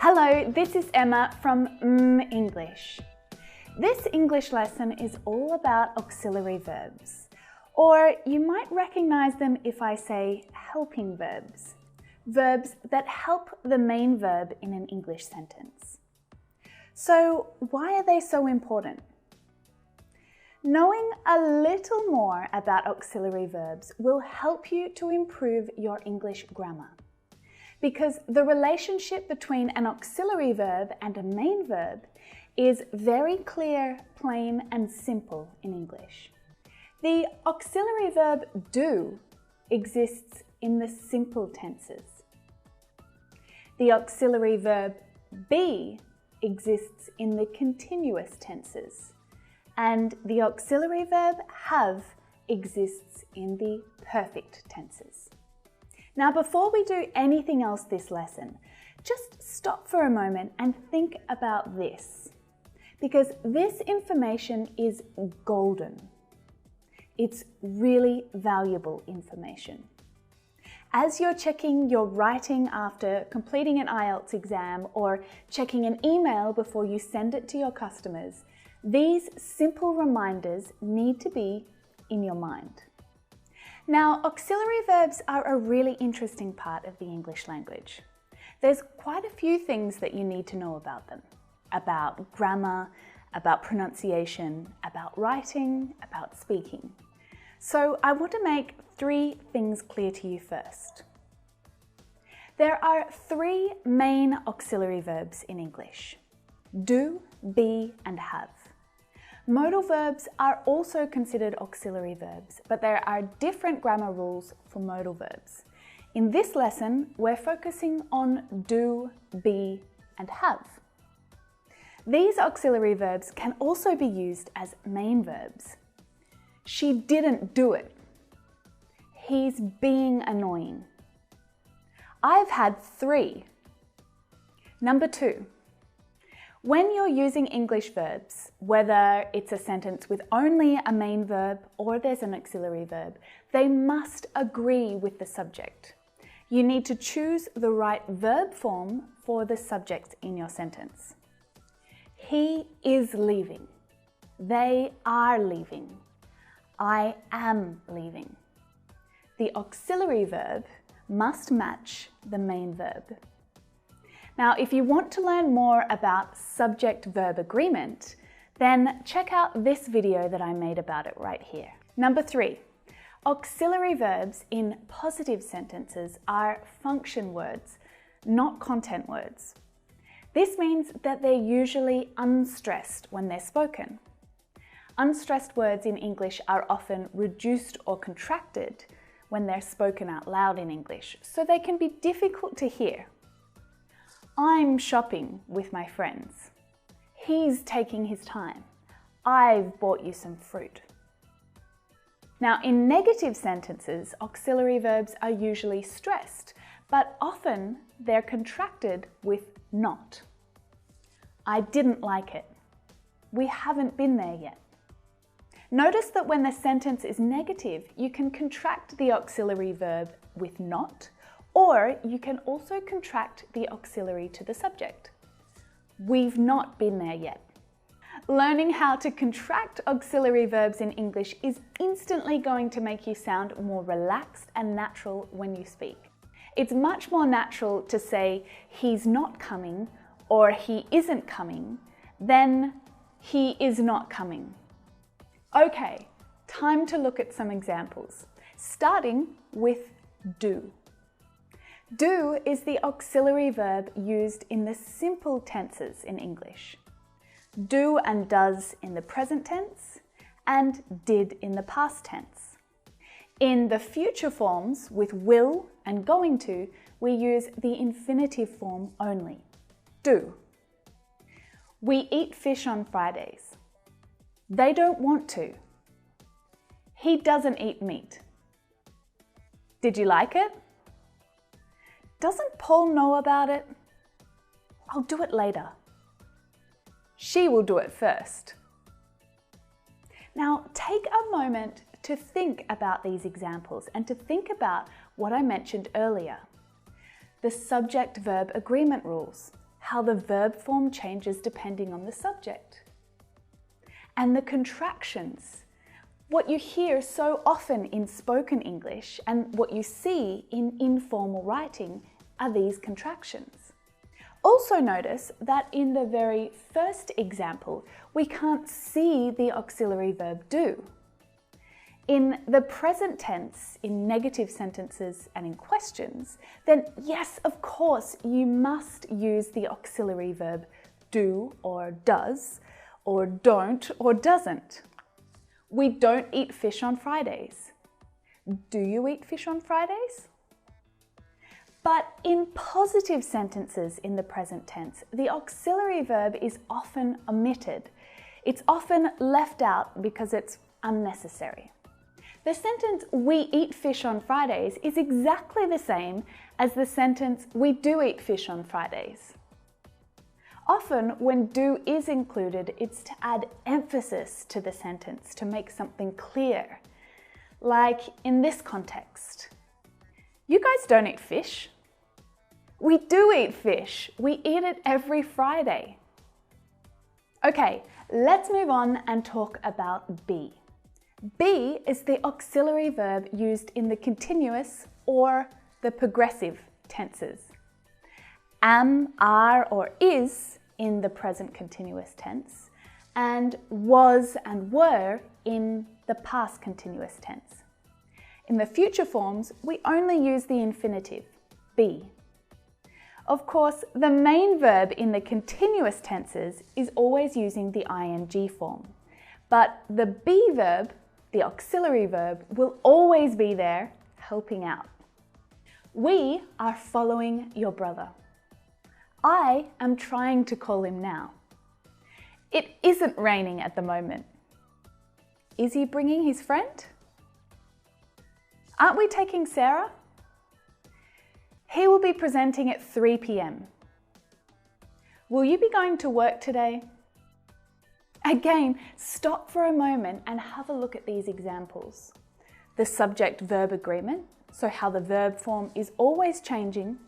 Hello, this is Emma from English. This English lesson is all about auxiliary verbs, or you might recognize them if I say helping verbs, verbs that help the main verb in an English sentence. So why are they so important? Knowing a little more about auxiliary verbs will help you to improve your English grammar. Because the relationship between an auxiliary verb and a main verb is very clear, plain, and simple in English. The auxiliary verb do exists in the simple tenses. The auxiliary verb be exists in the continuous tenses. And the auxiliary verb have exists in the perfect tenses. Now, before we do anything else this lesson, just stop for a moment and think about this, because this information is golden. It's really valuable information. As you're checking your writing after completing an IELTS exam or checking an email before you send it to your customers, these simple reminders need to be in your mind. Now, auxiliary verbs are a really interesting part of the English language. There's quite a few things that you need to know about them. About grammar, about pronunciation, about writing, about speaking. So I want to make 3 things clear to you first. There are 3 main auxiliary verbs in English: do, be, and have. Modal verbs are also considered auxiliary verbs, but there are different grammar rules for modal verbs. In this lesson, we're focusing on do, be, and have. These auxiliary verbs can also be used as main verbs. She didn't do it. He's being annoying. I've had 3. Number 2. When you're using English verbs, whether it's a sentence with only a main verb or there's an auxiliary verb, they must agree with the subject. You need to choose the right verb form for the subject in your sentence. He is leaving. They are leaving. I am leaving. The auxiliary verb must match the main verb. Now, if you want to learn more about subject-verb agreement, then check out this video that I made about it right here. Number 3, auxiliary verbs in positive sentences are function words, not content words. This means that they're usually unstressed when they're spoken. Unstressed words in English are often reduced or contracted when they're spoken out loud in English, so they can be difficult to hear. I'm shopping with my friends. He's taking his time. I've bought you some fruit. Now, in negative sentences, auxiliary verbs are usually stressed, but often they're contracted with not. I didn't like it. We haven't been there yet. Notice that when the sentence is negative, you can contract the auxiliary verb with not, or you can also contract the auxiliary to the subject. We've not been there yet. Learning how to contract auxiliary verbs in English is instantly going to make you sound more relaxed and natural when you speak. It's much more natural to say he's not coming or he isn't coming than he is not coming. Okay, time to look at some examples, starting with do. Do is the auxiliary verb used in the simple tenses in English. Do and does in the present tense and did in the past tense. In the future forms with will and going to, we use the infinitive form only. Do. We eat fish on Fridays. They don't want to. He doesn't eat meat. Did you like it? Doesn't Paul know about it? I'll do it later. She will do it first. Now, take a moment to think about these examples and to think about what I mentioned earlier. The subject-verb agreement rules. how the verb form changes depending on the subject. And the contractions, what you hear so often in spoken English and what you see in informal writing are these contractions. Also notice that in the very first example, we can't see the auxiliary verb do. In the present tense, in negative sentences and in questions, then yes, of course, you must use the auxiliary verb do or does, or don't or doesn't. We don't eat fish on Fridays. Do you eat fish on Fridays? But in positive sentences in the present tense, the auxiliary verb is often omitted. It's often left out because it's unnecessary. The sentence, we eat fish on Fridays, is exactly the same as the sentence, we do eat fish on Fridays. Often, when do is included, it's to add emphasis to the sentence, to make something clear. Like in this context, you guys don't eat fish. We do eat fish. We eat it every Friday. Okay, let's move on and talk about be. Be is the auxiliary verb used in the continuous or the progressive tenses. Am, are, or is in the present continuous tense, and was and were in the past continuous tense. In the future forms, we only use the infinitive, be. Of course, the main verb in the continuous tenses is always using the ing form, but the be verb, the auxiliary verb, will always be there helping out. We are following your brother. I am trying to call him now. It isn't raining at the moment. Is he bringing his friend? Aren't we taking Sarah? He will be presenting at 3 p.m. Will you be going to work today? Again, stop for a moment and have a look at these examples. The subject-verb agreement, so how the verb form is always changing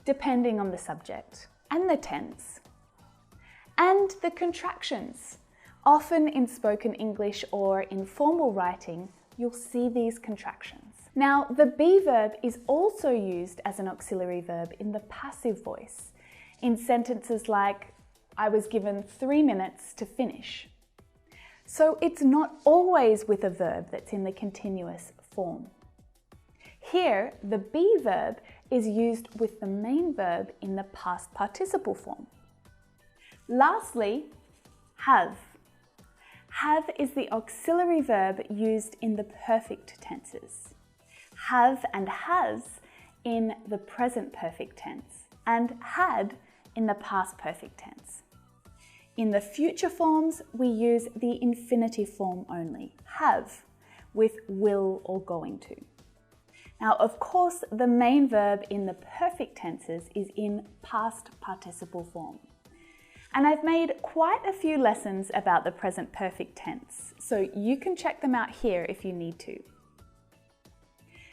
depending on the subject and the tense. And the contractions. Often in spoken English or in formal writing, you'll see these contractions. Now, the be verb is also used as an auxiliary verb in the passive voice, in sentences like, I was given 3 minutes to finish. So it's not always with a verb that's in the continuous form. Here, the be verb is used with the main verb in the past participle form. Lastly, have. Have is the auxiliary verb used in the perfect tenses. Have and has in the present perfect tense, and had in the past perfect tense. In the future forms, we use the infinitive form only, have, with will or going to. Now, of course, the main verb in the perfect tenses is in past participle form. And I've made quite a few lessons about the present perfect tense, so you can check them out here if you need to.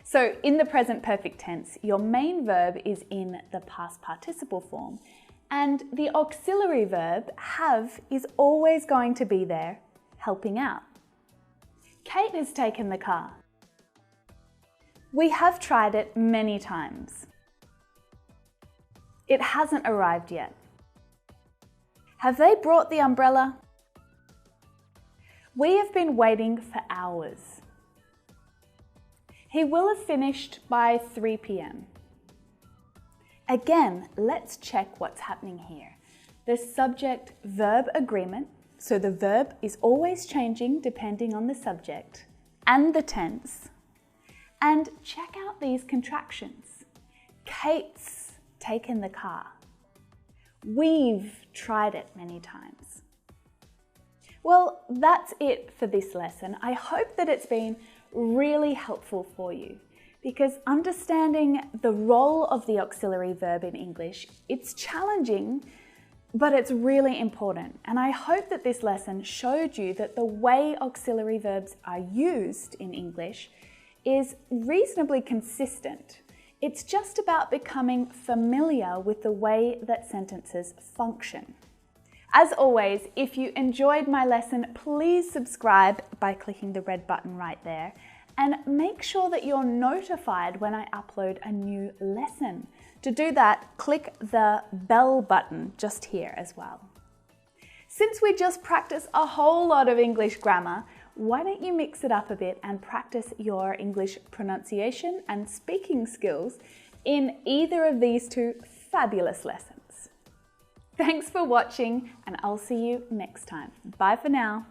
So in the present perfect tense, your main verb is in the past participle form, and the auxiliary verb, have, is always going to be there, helping out. Kate has taken the car. We have tried it many times. It hasn't arrived yet. Have they brought the umbrella? We have been waiting for hours. He will have finished by 3 p.m. Again, let's check what's happening here. The subject-verb agreement, so the verb is always changing depending on the subject, and the tense. And check out these contractions. Kate's taken the car. We've tried it many times. Well, that's it for this lesson. I hope that it's been really helpful for you, because understanding the role of the auxiliary verb in English, it's challenging, but it's really important. And I hope that this lesson showed you that the way auxiliary verbs are used in English is reasonably consistent It's just about becoming familiar with the way that sentences function. As always, if you enjoyed my lesson, please subscribe by clicking the red button right there, and make sure that you're notified when I upload a new lesson. To do that, click the bell button just here as well. Since we just practiced a whole lot of English grammar, why don't you mix it up a bit and practice your English pronunciation and speaking skills in either of these two fabulous lessons. Thanks for watching, and I'll see you next time. Bye for now.